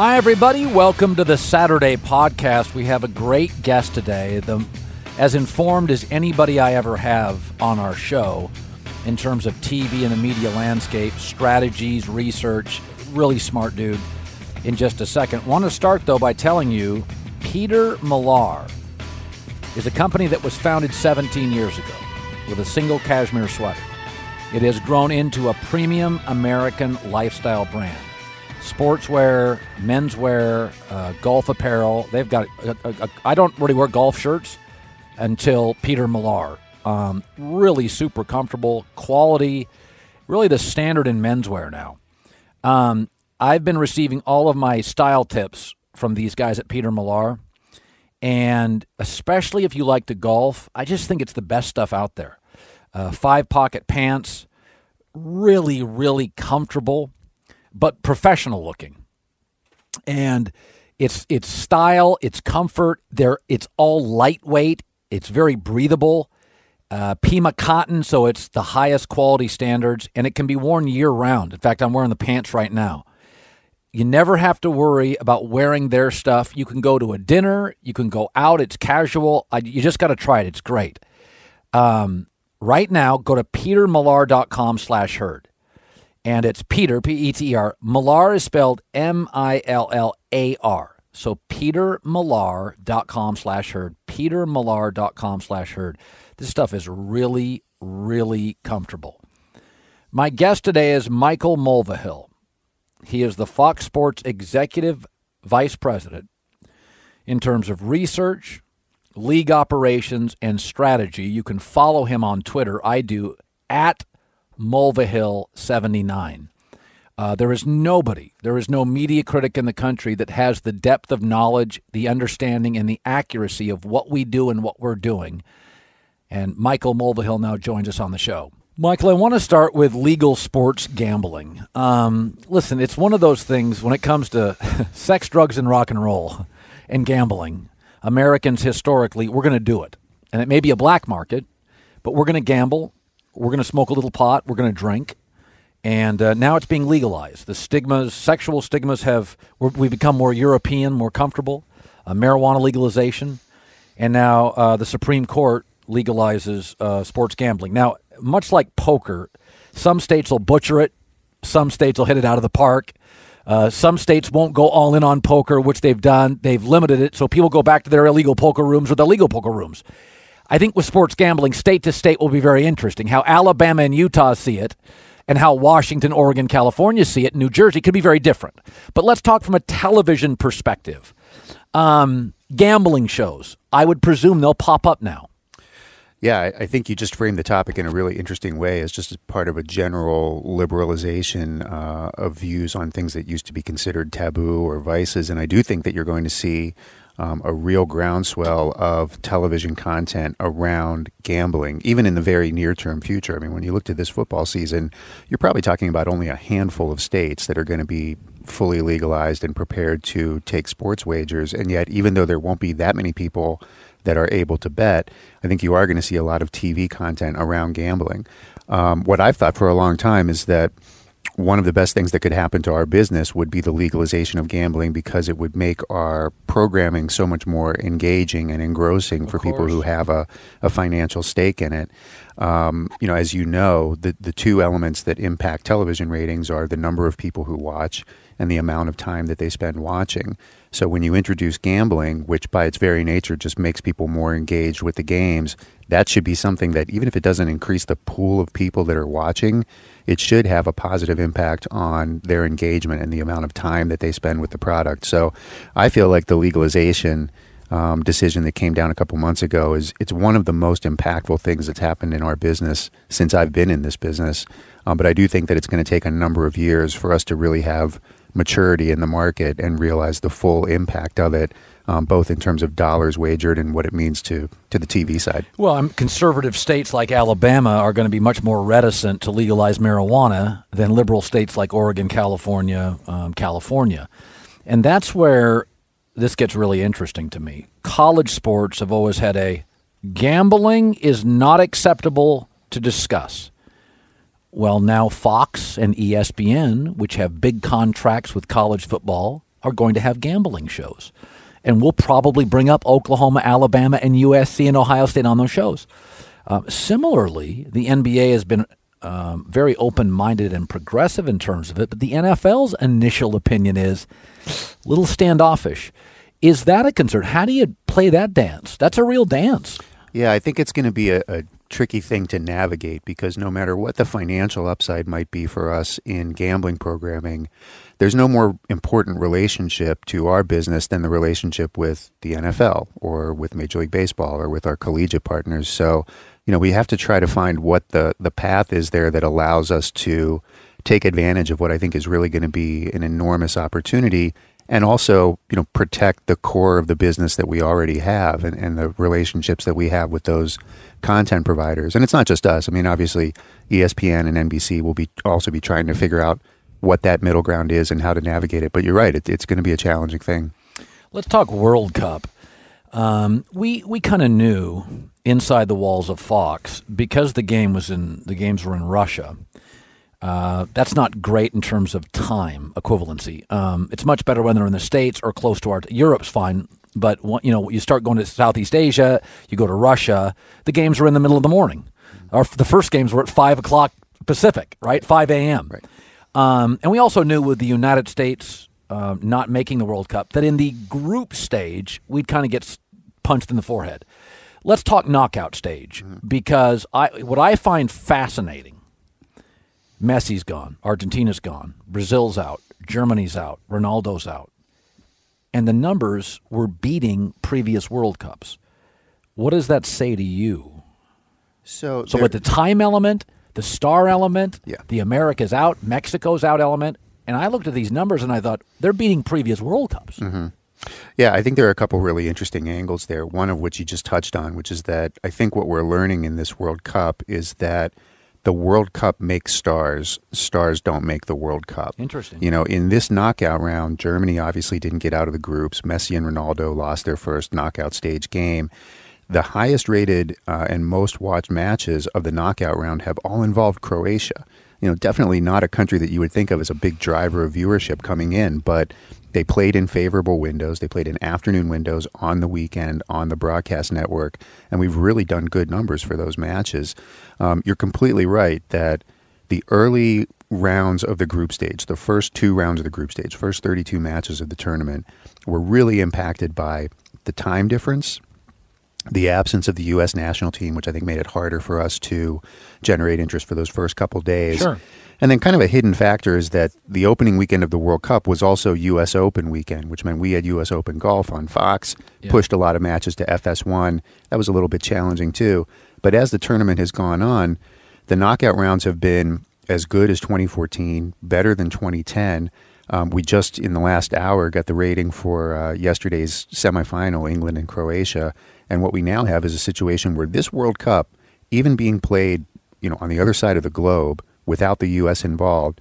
Hi, everybody. Welcome to the Saturday podcast. We have a great guest today, as informed as anybody I ever have on our show in terms of TV and the media landscape, strategies, research. Really smart dude. In just a second. Want to start, though, by telling you Peter Millar is a company that was founded 17 years ago with a single cashmere sweater. It has grown into a premium American lifestyle brand. Sportswear, menswear, golf apparel. They've got, I don't really wear golf shirts until Peter Millar. Really super comfortable, quality, really the standard in menswear now. I've been receiving all of my style tips from these guys at Peter Millar, and especially if you like to golf, I just think it's the best stuff out there. 5-pocket pants, really, really comfortable, but professional looking. And it's style, it's comfort, it's all lightweight, it's very breathable. Pima cotton, so it's the highest quality standards, and it can be worn year-round. In fact, I'm wearing the pants right now. You never have to worry about wearing their stuff. You can go to a dinner. You can go out. It's casual. You just got to try it. It's great. Right now, go to petermillar.com/herd. And it's Peter, P-E-T-E-R. Millar is spelled M-I-L-L-A-R. So petermillar.com/herd. petermillar.com/herd. This stuff is really, really comfortable. My guest today is Michael Mulvihill. He is the Fox Sports Executive Vice President in terms of research, league operations, and strategy. You can follow him on Twitter. I do, at Mulvihill79. There is no media critic in the country that has the depth of knowledge, the understanding, and the accuracy of what we do and what we're doing. And Michael Mulvihill now joins us on the show. Michael, I want to start with legal sports gambling. Listen, it's one of those things when it comes to sex, drugs, and rock and roll and gambling. Americans historically, we're going to do it. And it may be a black market, but we're going to gamble. We're going to smoke a little pot. We're going to drink. And now it's being legalized. The stigmas, sexual stigmas we've become more European, more comfortable. Marijuana legalization. And now the Supreme Court legalizes sports gambling. Now, much like poker, some states will butcher it. Some states will hit it out of the park. Some states won't go all in on poker, which they've done. They've limited it, so people go back to their illegal poker rooms or their legal poker rooms. I think with sports gambling, state to state will be very interesting. How Alabama and Utah see it and how Washington, Oregon, California see it, and New Jersey could be very different. But let's talk from a television perspective. Gambling shows, I would presume they'll pop up now. Yeah, I think you just framed the topic in a really interesting way as just as part of a general liberalization of views on things that used to be considered taboo or vices. And I do think that you're going to see a real groundswell of television content around gambling, even in the very near-term future. I mean, when you look to this football season, you're probably talking about only a handful of states that are going to be fully legalized and prepared to take sports wagers. And yet, even though there won't be that many people that are able to bet, I think you are going to see a lot of TV content around gambling. What I've thought for a long time is that one of the best things that could happen to our business would be the legalization of gambling, because it would make our programming so much more engaging and engrossing for people who have a financial stake in it. As you know, the two elements that impact television ratings are the number of people who watch and the amount of time that they spend watching. So when you introduce gambling, which by its very nature just makes people more engaged with the games, that should be something that, even if it doesn't increase the pool of people that are watching, it should have a positive impact on their engagement and the amount of time that they spend with the product. So I feel like the legalization decision that came down a couple months ago it's one of the most impactful things that's happened in our business since I've been in this business. But I do think that it's going to take a number of years for us to really have maturity in the market and realize the full impact of it, both in terms of dollars wagered and what it means to the TV side. Well, conservative states like Alabama are going to be much more reticent to legalize marijuana than liberal states like Oregon, California. And that's where this gets really interesting to me. College sports have always had gambling is not acceptable to discuss. Well, now Fox and ESPN, which have big contracts with college football are going to have gambling shows. And we'll probably bring up Oklahoma, Alabama, and USC and Ohio State on those shows. Similarly, the NBA has been very open-minded and progressive in terms of it, but the NFL's initial opinion is a little standoffish. Is that a concern? How do you play that dance? That's a real dance. Yeah, I think it's going to be a tricky thing to navigate because no matter what the financial upside might be for us in gambling programming, there's no more important relationship to our business than the relationship with the NFL or with Major League Baseball or with our collegiate partners. So, we have to try to find what the path is there that allows us to take advantage of what I think is really going to be an enormous opportunity and also, protect the core of the business that we already have and the relationships that we have with those content providers. And it's not just us. I mean, obviously, ESPN and NBC will also be trying to figure out what that middle ground is and how to navigate it. But you're right, it's going to be a challenging thing. Let's talk World Cup. We kind of knew inside the walls of Fox because the games were in Russia. That's not great in terms of time equivalency. It's much better when they're in the States or close to Europe's fine, but you start going to Southeast Asia, you go to Russia, the games are in the middle of the morning. The first games were at 5 o'clock Pacific, right? 5 a.m. Right. And we also knew with the United States not making the World Cup that in the group stage, we'd kind of get punched in the forehead. Let's talk knockout stage, because what I find fascinating, Messi's gone, Argentina's gone, Brazil's out, Germany's out, Ronaldo's out. And the numbers were beating previous World Cups. What does that say to you? So with the time element, the star element, the America's out, Mexico's out element, and I looked at these numbers and I thought, they're beating previous World Cups. Mm-hmm. Yeah, I think there are a couple really interesting angles there, one of which you just touched on, which is that I think what we're learning in this World Cup is that the World Cup makes stars. Stars don't make the World Cup. Interesting. In this knockout round, Germany obviously didn't get out of the groups. Messi and Ronaldo lost their first knockout stage game. The highest rated and most watched matches of the knockout round have all involved Croatia. Definitely not a country that you would think of as a big driver of viewership coming in, but they played in favorable windows. They played in afternoon windows on the weekend on the broadcast network, and we've really done good numbers for those matches. You're completely right that the early rounds of the group stage, the first 2 rounds of the group stage, first 32 matches of the tournament, were really impacted by the time difference, the absence of the U.S. national team, which I think made it harder for us to generate interest for those first couple days. Sure. And then kind of a hidden factor is that the opening weekend of the World Cup was also U.S. Open weekend, which meant we had U.S. Open golf on Fox, pushed a lot of matches to FS1. That was a little bit challenging too. But as the tournament has gone on, the knockout rounds have been as good as 2014, better than 2010. We just, in the last hour, got the rating for yesterday's semifinal, England and Croatia. And what we now have is a situation where this World Cup, even being played, on the other side of the globe, without the U.S. involved,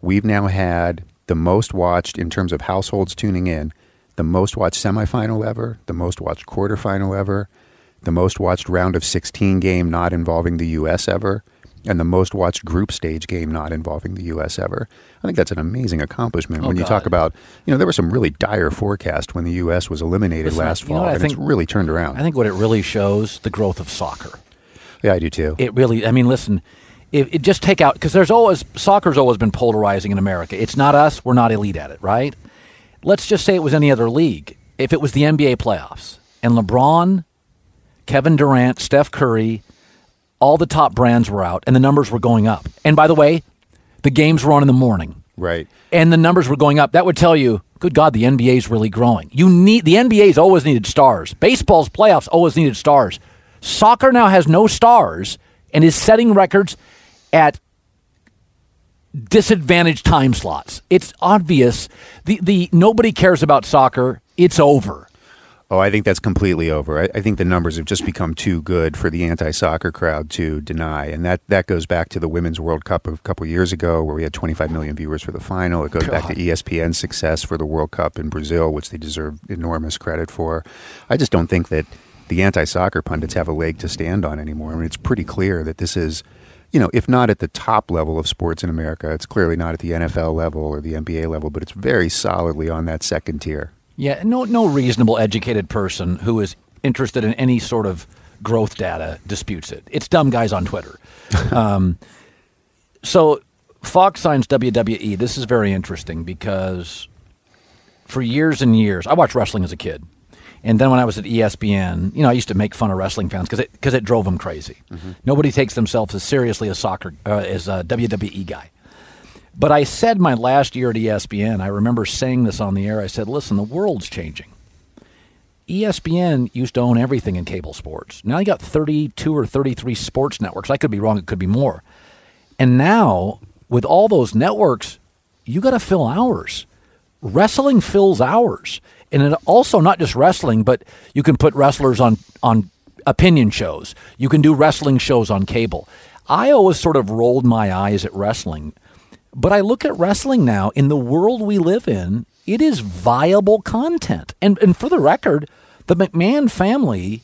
we've now had the most watched, in terms of households tuning in, the most watched semifinal ever, the most watched quarterfinal ever, the most watched round of 16 game not involving the U.S. ever, and the most watched group stage game not involving the U.S. ever. I think that's an amazing accomplishment. When you talk about, there were some really dire forecasts when the U.S. was eliminated last fall, and it's really turned around. I think what it really shows, the growth of soccer. Yeah, I do too. It really, listen, it just take out, because soccer's always been polarizing in America. It's not us, we're not elite at it, right? Let's just say it was any other league. If it was the NBA playoffs, and LeBron, Kevin Durant, Steph Curry, all the top brands were out, and the numbers were going up. And by the way, the games were on in the morning. Right. And the numbers were going up. That would tell you, good God, the NBA is really growing. The NBA's always needed stars. Baseball's playoffs always needed stars. Soccer now has no stars and is setting records at disadvantaged time slots. It's obvious. Nobody cares about soccer. It's over. Oh, I think that's completely over. I think the numbers have just become too good for the anti-soccer crowd to deny. And that goes back to the Women's World Cup of a couple years ago where we had 25 million viewers for the final. It goes back to ESPN's success for the World Cup in Brazil, which they deserve enormous credit for. I just don't think that the anti-soccer pundits have a leg to stand on anymore. It's pretty clear that this is, if not at the top level of sports in America, it's clearly not at the NFL level or the NBA level, but it's very solidly on that second tier. Yeah, no reasonable educated person who is interested in any sort of growth data disputes it. It's dumb guys on Twitter. So Fox signs WWE. This is very interesting because for years and years, I watched wrestling as a kid. And then when I was at ESPN, I used to make fun of wrestling fans because it drove them crazy. Mm-hmm. Nobody takes themselves as seriously as as a WWE guy. But I said my last year at ESPN, I remember saying this on the air. I said, listen, the world's changing. ESPN used to own everything in cable sports. Now you got 32 or 33 sports networks. I could be wrong. It could be more. And now with all those networks, you got to fill hours. Wrestling fills hours. And it also not just wrestling, but you can put wrestlers on opinion shows. You can do wrestling shows on cable. I always sort of rolled my eyes at wrestling. But I look at wrestling now, in the world we live in, it is viable content. And for the record, the McMahon family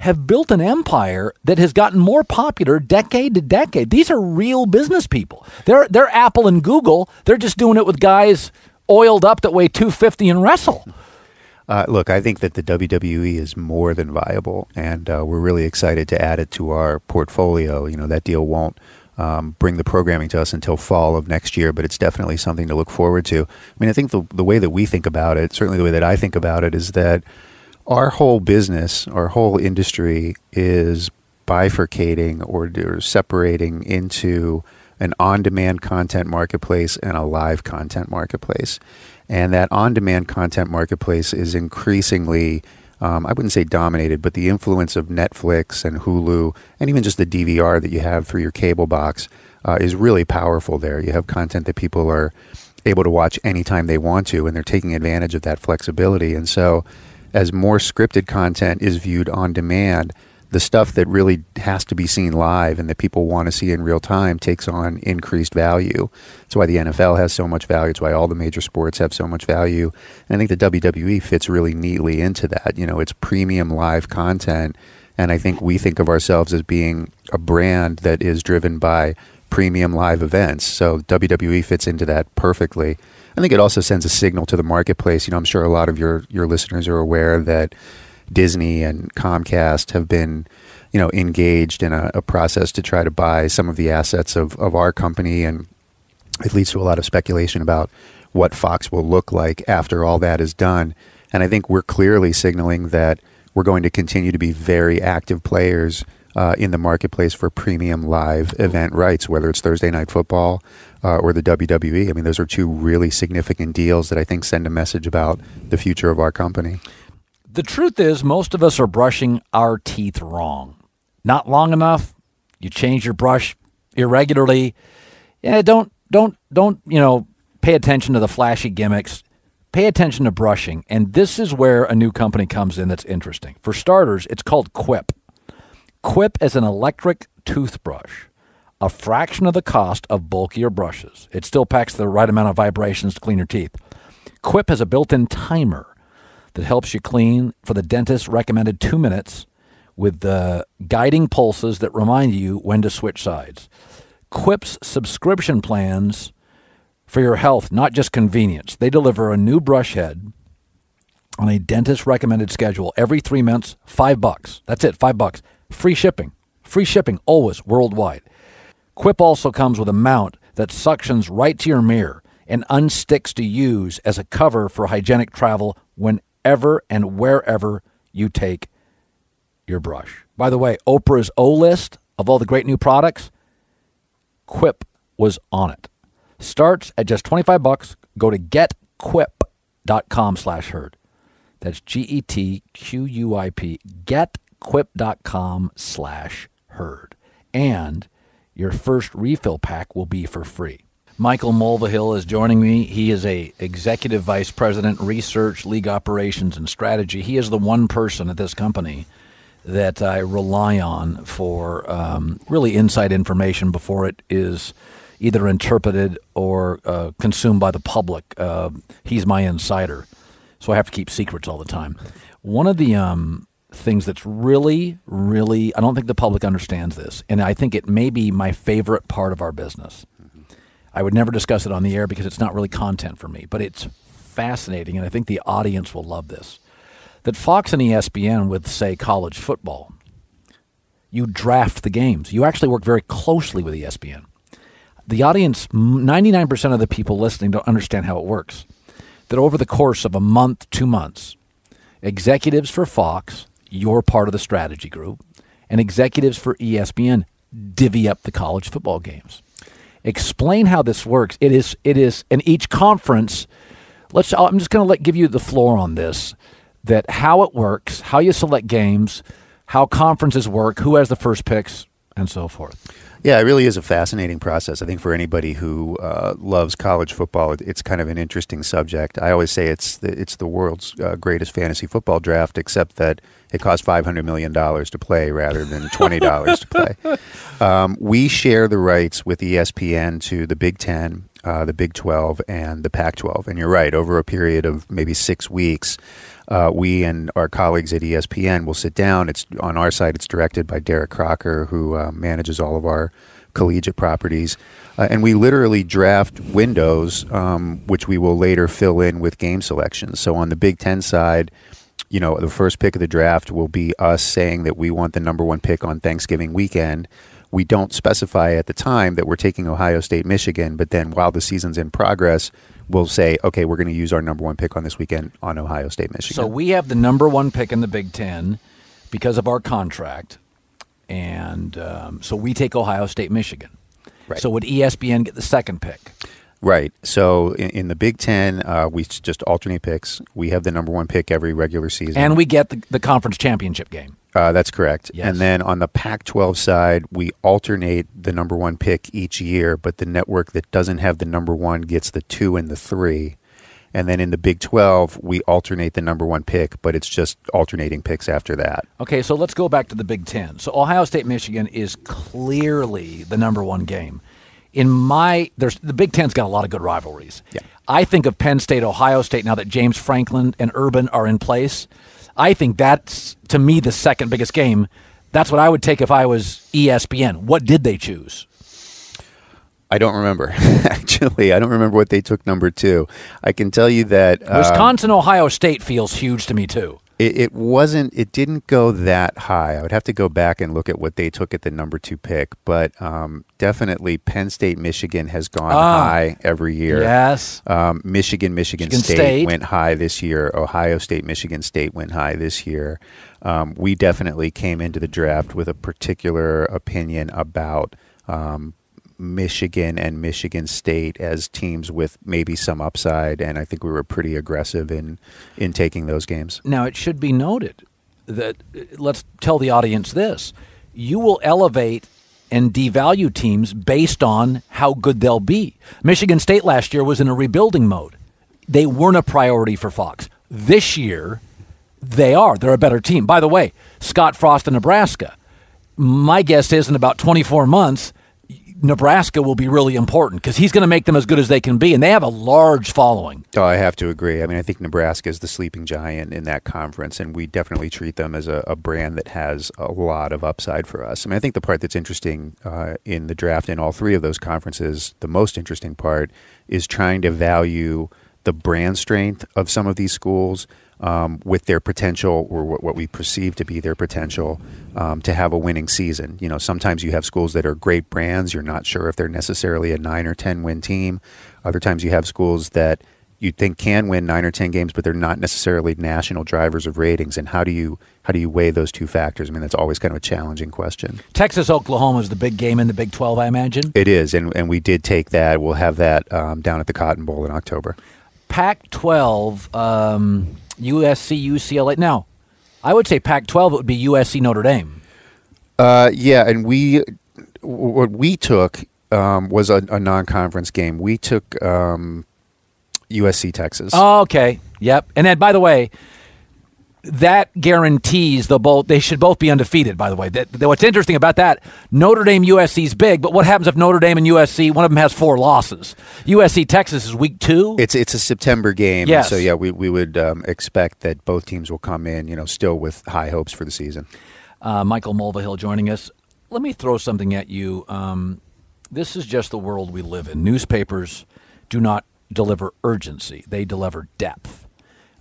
have built an empire that has gotten more popular decade to decade. These are real business people. They're Apple and Google. They're just doing it with guys oiled up that weigh 250 and wrestle. Look, I think that the WWE is more than viable, and we're really excited to add it to our portfolio. That deal won't bring the programming to us until fall of next year, but it's definitely something to look forward to. I mean, I think the way that we think about it, certainly the way that I think about it, is that our whole business, our whole industry is bifurcating or separating into an on-demand content marketplace and a live content marketplace. And that on-demand content marketplace is increasingly, I wouldn't say dominated, but the influence of Netflix and Hulu and even just the DVR that you have through your cable box is really powerful there. You have content that people are able to watch anytime they want to, and they're taking advantage of that flexibility. And so as more scripted content is viewed on demand, the stuff that really has to be seen live and that people want to see in real time takes on increased value. That's why the NFL has so much value. It's why all the major sports have so much value. And I think the WWE fits really neatly into that. It's premium live content. And I think we think of ourselves as being a brand that is driven by premium live events. So WWE fits into that perfectly. I think it also sends a signal to the marketplace. I'm sure a lot of your listeners are aware that Disney and Comcast have been, engaged in a process to try to buy some of the assets of our company, and it leads to a lot of speculation about what Fox will look like after all that is done. And I think we're clearly signaling that we're going to continue to be very active players in the marketplace for premium live event rights, whether it's Thursday Night Football or the WWE. I mean, those are two really significant deals that I think send a message about the future of our company. The truth is, most of us are brushing our teeth wrong. Not long enough. You change your brush irregularly. Yeah, don't pay attention to the flashy gimmicks. Pay attention to brushing. And this is where a new company comes in that's interesting. For starters, it's called Quip. Quip is an electric toothbrush, a fraction of the cost of bulkier brushes. It still packs the right amount of vibrations to clean your teeth. Quip has a built-in timer that helps you clean for the dentist recommended 2 minutes with the guiding pulses that remind you when to switch sides. Quip's subscription plans for your health, not just convenience. They deliver a new brush head on a dentist recommended schedule every 3 months, $5. That's it, $5. Free shipping. Free shipping always worldwide. Quip also comes with a mount that suctions right to your mirror and unsticks to use as a cover for hygienic travel whenever and wherever you take your brush. By the way, Oprah's O list of all the great new products, Quip was on it. Starts at just $25. Go to getquip.com/herd. That's GETQUIP. Getquip.com/herd. And your first refill pack will be for free. Michael Mulvihill is joining me. He is a executive vice president, research, league operations, and strategy. He is the one person at this company that I rely on for really inside information before it is either interpreted or consumed by the public. He's my insider, so I have to keep secrets all the time. One of the things that's really, really, I don't think the public understands this, and I think it may be my favorite part of our business. I would never discuss it on the air because it's not really content for me, but it's fascinating, and I think the audience will love this. That Fox and ESPN with, say, college football, you draft the games. You actually work very closely with ESPN. The audience, 99% of the people listening don't understand how it works. That over the course of a month, 2 months, executives for Fox, you're part of the strategy group, and executives for ESPN divvy up the college football games. Explain how this works. It is, in each conference, I'm just going to give you the floor on this, that how it works, how you select games, how conferences work, who has the first picks, and so forth. Yeah, it really is a fascinating process. I think for anybody who loves college football, it's kind of an interesting subject. I always say it's the world's greatest fantasy football draft, except that it costs $500 million to play rather than $20 to play. We share the rights with ESPN to the Big Ten, the Big 12, and the Pac-12. And you're right, over a period of maybe 6 weeks, we and our colleagues at ESPN will sit down. It's on our side. It's directed by Derek Crocker, who manages all of our collegiate properties. And we literally draft windows, which we will later fill in with game selections. So on the Big Ten side, the first pick of the draft will be us saying that we want the number 1 pick on Thanksgiving weekend. We don't specify at the time that we're taking Ohio State, Michigan, but then while the season's in progress, we'll say, okay, we're going to use our number 1 pick on this weekend on Ohio State, Michigan. So we have the number 1 pick in the Big Ten because of our contract, and so we take Ohio State, Michigan. Right. So would ESPN get the second pick? Right. So in the Big Ten, we just alternate picks. We have the number 1 pick every regular season. And we get the conference championship game. That's correct. Yes. And then on the Pac-12 side, we alternate the number 1 pick each year, but the network that doesn't have the number 1 gets the 2 and the 3. And then in the Big 12, we alternate the number 1 pick, but it's just alternating picks after that. Okay, so let's go back to the Big Ten. So Ohio State, Michigan is clearly the number 1 game. The Big Ten's got a lot of good rivalries. Yeah. I think of Penn State, Ohio State, now that James Franklin and Urban are in place. I think that's, to me, the second biggest game. That's what I would take if I was ESPN. What did they choose? I don't remember, actually. I don't remember what they took number 2. I can tell you that Wisconsin, Ohio State feels huge to me, too. It didn't go that high. I would have to go back and look at what they took at the number 2 pick, but definitely Penn State, Michigan has gone high every year. Yes. Michigan State went high this year. Ohio State, Michigan State went high this year. We definitely came into the draft with a particular opinion about Michigan and Michigan State as teams with maybe some upside, and I think we were pretty aggressive in taking those games. Now, it should be noted that, let's tell the audience this, you will elevate and devalue teams based on how good they'll be. Michigan State last year was in a rebuilding mode. They weren't a priority for Fox. This year, they are. They're a better team. By the way, Scott Frost in Nebraska, my guess is in about 24 months, Nebraska will be really important because he's going to make them as good as they can be, and they have a large following. Oh, I have to agree. I mean, I think Nebraska is the sleeping giant in that conference, and we definitely treat them as a brand that has a lot of upside for us. I mean, I think the part that's interesting in the draft in all 3 of those conferences, the most interesting part, is trying to value the brand strength of some of these schools with their potential, or what we perceive to be their potential, to have a winning season. Sometimes you have schools that are great brands. You're not sure if they're necessarily a 9 or 10 win team. Other times you have schools that you think can win 9 or 10 games, but they're not necessarily national drivers of ratings. And how do you weigh those 2 factors? I mean, that's always kind of a challenging question. Texas, Oklahoma is the big game in the Big 12, I imagine. It is, and we did take that. We'll have that down at the Cotton Bowl in October. Pac-12. USC, UCLA. Now, I would say Pac-12 it would be USC, Notre Dame. Yeah, and what we took was a non-conference game. We took USC, Texas. Oh, okay. Yep. And then, by the way, that guarantees they should both be undefeated, by the way. What's interesting about that, Notre Dame USC is big, but what happens if Notre Dame and USC, one of them has 4 losses? USC Texas is week 2. It's a September game. Yes. So, yeah, we would expect that both teams will come in, still with high hopes for the season. Michael Mulvihill joining us. Let me throw something at you. This is just the world we live in. Newspapers do not deliver urgency. They deliver depth.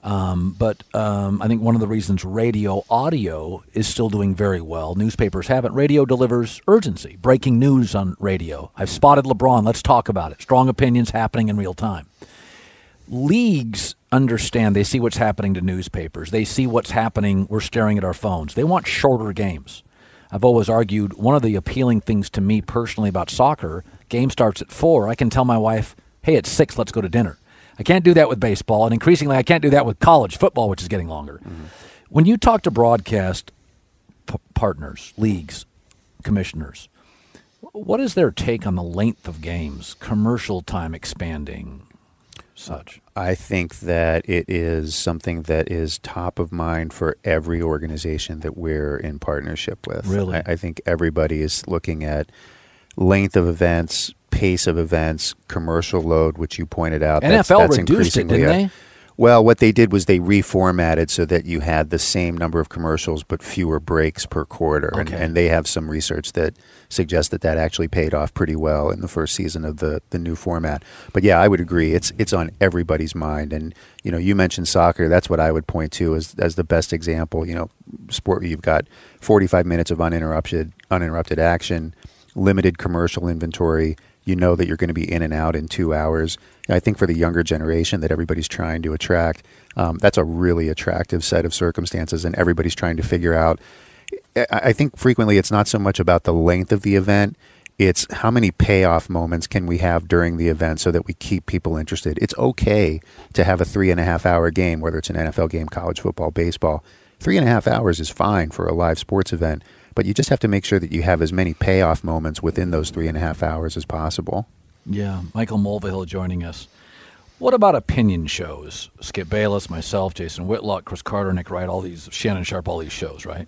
But I think one of the reasons radio audio is still doing very well, newspapers haven't. Radio delivers urgency, breaking news on radio. I've spotted LeBron. Let's talk about it. Strong opinions happening in real time. Leagues understand. They see what's happening to newspapers. They see what's happening. We're staring at our phones. They want shorter games. I've always argued one of the appealing things to me personally about soccer, game starts at 4. I can tell my wife, hey, it's 6, let's go to dinner. I can't do that with baseball, and increasingly I can't do that with college football, which is getting longer. Mm-hmm. When you talk to broadcast partners, leagues, commissioners, what is their take on the length of games, commercial time expanding, such? I think that it is something that is top of mind for every organization that we're in partnership with. Really? I think everybody is looking at length of events, pace of events, commercial load, which you pointed out. NFL reduced it, didn't they? Well, what they did was they reformatted so that you had the same number of commercials but fewer breaks per quarter. Okay. And they have some research that suggests that actually paid off pretty well in the first season of the new format. But yeah, I would agree. It's on everybody's mind. And, you mentioned soccer. That's what I would point to as the best example. Sport where you've got 45 minutes of uninterrupted action, limited commercial inventory. You know that you're going to be in and out in 2 hours. I think for the younger generation that everybody's trying to attract, that's a really attractive set of circumstances, and everybody's trying to figure out. I think frequently it's not so much about the length of the event, it's how many payoff moments can we have during the event so that we keep people interested. It's okay to have a 3.5-hour game, whether it's an NFL game, college football, baseball. 3.5 hours is fine for a live sports event. But you just have to make sure that you have as many payoff moments within those 3.5 hours as possible. Yeah, Michael Mulvihill joining us. What about opinion shows? Skip Bayless, myself, Jason Whitlock, Chris Carter, Nick Wright, all these, Shannon Sharp, all these shows, right?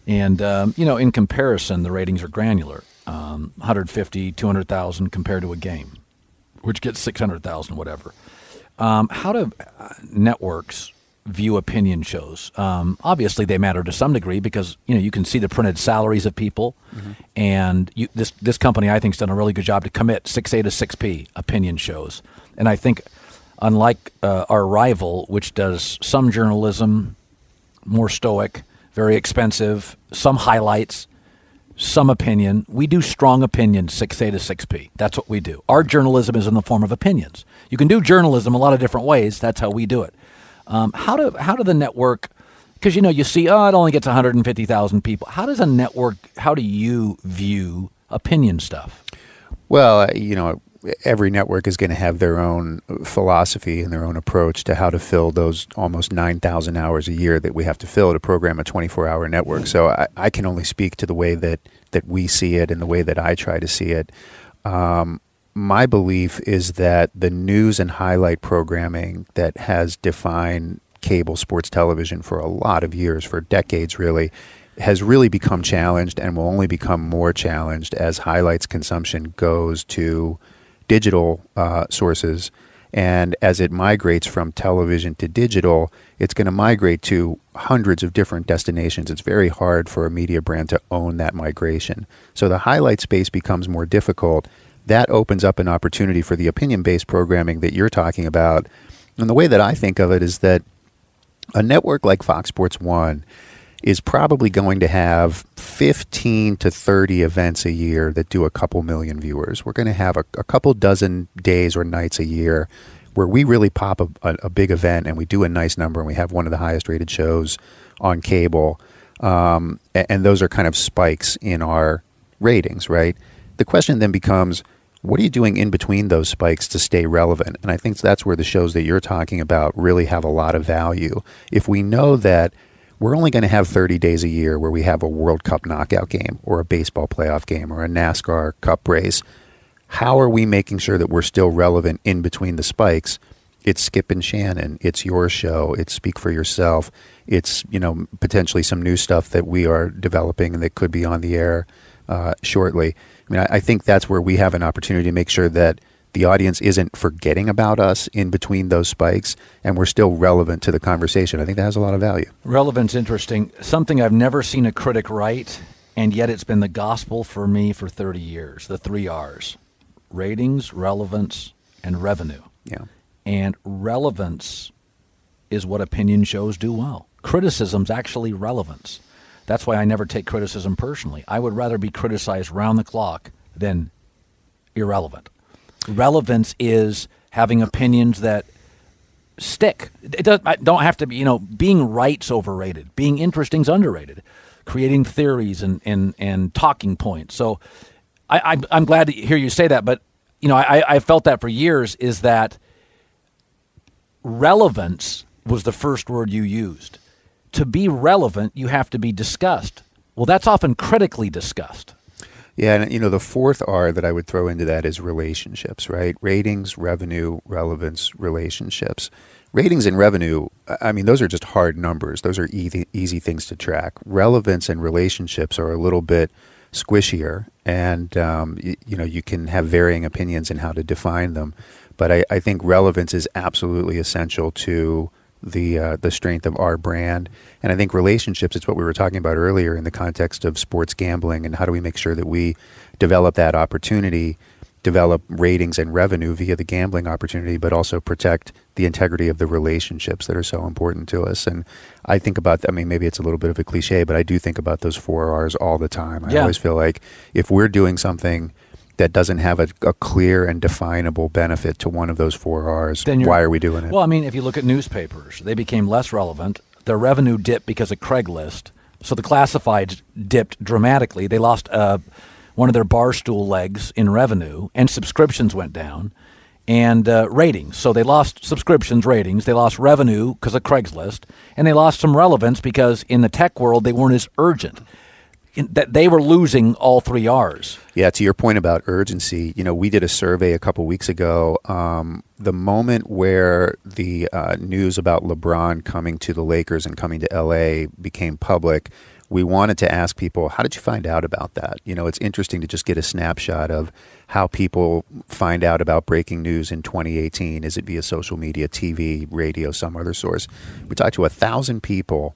And, in comparison, the ratings are granular. 150, 200,000 compared to a game, which gets 600,000, whatever. How do networks view opinion shows? Obviously, they matter to some degree because you can see the printed salaries of people, mm-hmm. and this company I think has done a really good job to commit 6A to 6P opinion shows. And I think, unlike our rival, which does some journalism, more stoic, very expensive, some highlights, some opinion, we do strong opinion 6A to 6P. That's what we do. Our journalism is in the form of opinions. You can do journalism a lot of different ways. That's how we do it. How do the network, because you see, it only gets 150,000 people. How does a network, how do you view opinion stuff? Well, every network is going to have their own philosophy and their own approach to how to fill those almost 9,000 hours a year that we have to fill to program a 24-hour network. So I can only speak to the way that we see it and the way that I try to see it. My belief is that the news and highlight programming that has defined cable sports television for a lot of years, for decades really, has really become challenged and will only become more challenged as highlights consumption goes to digital sources. And as it migrates from television to digital, it's going to migrate to hundreds of different destinations. It's very hard for a media brand to own that migration. So the highlight space becomes more difficult. That opens up an opportunity for the opinion-based programming that you're talking about. And the way that I think of it is that a network like Fox Sports 1 is probably going to have 15 to 30 events a year that do a couple million viewers. We're going to have a couple dozen days or nights a year where we really pop a big event and we do a nice number and we have one of the highest rated shows on cable. And those are kind of spikes in our ratings, right? The question then becomes, what are you doing in between those spikes to stay relevant? And I think that's where the shows that you're talking about really have a lot of value. If we know that we're only going to have 30 days a year where we have a World Cup knockout game or a baseball playoff game or a NASCAR Cup race, how are we making sure that we're still relevant in between the spikes? It's Skip and Shannon. It's your show. It's Speak for Yourself. It's, potentially some new stuff that we are developing and that could be on the air shortly. I mean, I think that's where we have an opportunity to make sure that the audience isn't forgetting about us in between those spikes, and we're still relevant to the conversation. I think that has a lot of value. Relevance, interesting. Something I've never seen a critic write, and yet it's been the gospel for me for 30 years. The 3 R's: ratings, relevance, and revenue. Yeah. And relevance is what opinion shows do well. Criticism's actually relevance. That's why I never take criticism personally. I would rather be criticized round the clock than irrelevant. Relevance is having opinions that stick. It don't have to be, being right's overrated. Being interesting's underrated. Creating theories and talking points. So I'm glad to hear you say that, but I felt that for years, is that relevance was the first word you used. To be relevant, you have to be discussed. Well, that's often critically discussed. Yeah, and the fourth R that I would throw into that is relationships, right? Ratings, revenue, relevance, relationships. Ratings and revenue, I mean, those are just hard numbers. Those are easy things to track. Relevance and relationships are a little bit squishier, and you can have varying opinions in how to define them. But I think relevance is absolutely essential to the strength of our brand. And I think relationships, it's what we were talking about earlier in the context of sports gambling, and how do we make sure that we develop that opportunity, develop ratings and revenue via the gambling opportunity, but also protect the integrity of the relationships that are so important to us. And I think about, maybe it's a little bit of a cliche, but I do think about those 4 R's all the time. I always feel like if we're doing something that doesn't have a clear and definable benefit to one of those 4 R's, why are we doing it? Well, if you look at newspapers, they became less relevant. Their revenue dipped because of Craigslist. So the classifieds dipped dramatically. They lost one of their bar stool legs in revenue, and subscriptions went down, and ratings. So they lost subscriptions, ratings. They lost revenue because of Craigslist, and they lost some relevance because in the tech world, they weren't as urgent. That they were losing all 3 R's. Yeah, to your point about urgency, we did a survey a couple weeks ago. The moment where the news about LeBron coming to the Lakers and coming to L.A. became public, we wanted to ask people, how did you find out about that? It's interesting to just get a snapshot of how people find out about breaking news in 2018. Is it via social media, TV, radio, some other source? We talked to 1,000 people.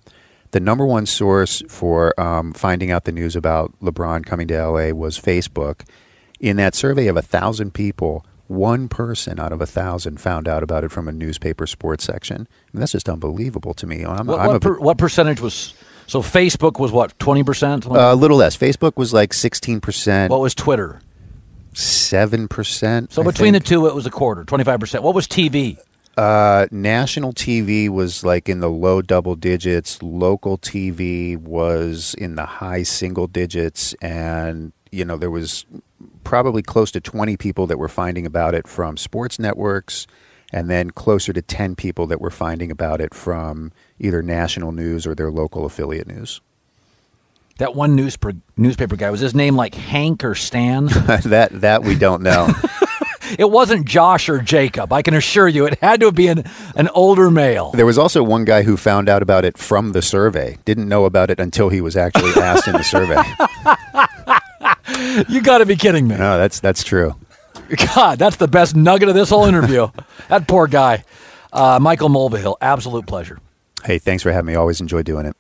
The number one source for finding out the news about LeBron coming to L.A. was Facebook. In that survey of 1,000 people, 1 person out of 1,000 found out about it from a newspaper sports section. That's just unbelievable to me. What percentage was... So Facebook was what, 20%? A little less. Facebook was like 16%. What was Twitter? 7%. So between the two, it was a quarter, 25%. What was TV? National TV was like in the low double digits. Local TV was in the high single digits. And, there was probably close to 20 people that were finding about it from sports networks, and then closer to 10 people that were finding about it from either national news or their local affiliate news. That one newspaper guy, was his name like Hank or Stan? that we don't know. It wasn't Josh or Jacob. I can assure you it had to be an older male. There was also one guy who found out about it from the survey. Didn't know about it until he was actually asked in the survey. You got to be kidding me. No, that's true. God, that's the best nugget of this whole interview. That poor guy. Michael Mulvihill, absolute pleasure. Hey, thanks for having me. Always enjoy doing it.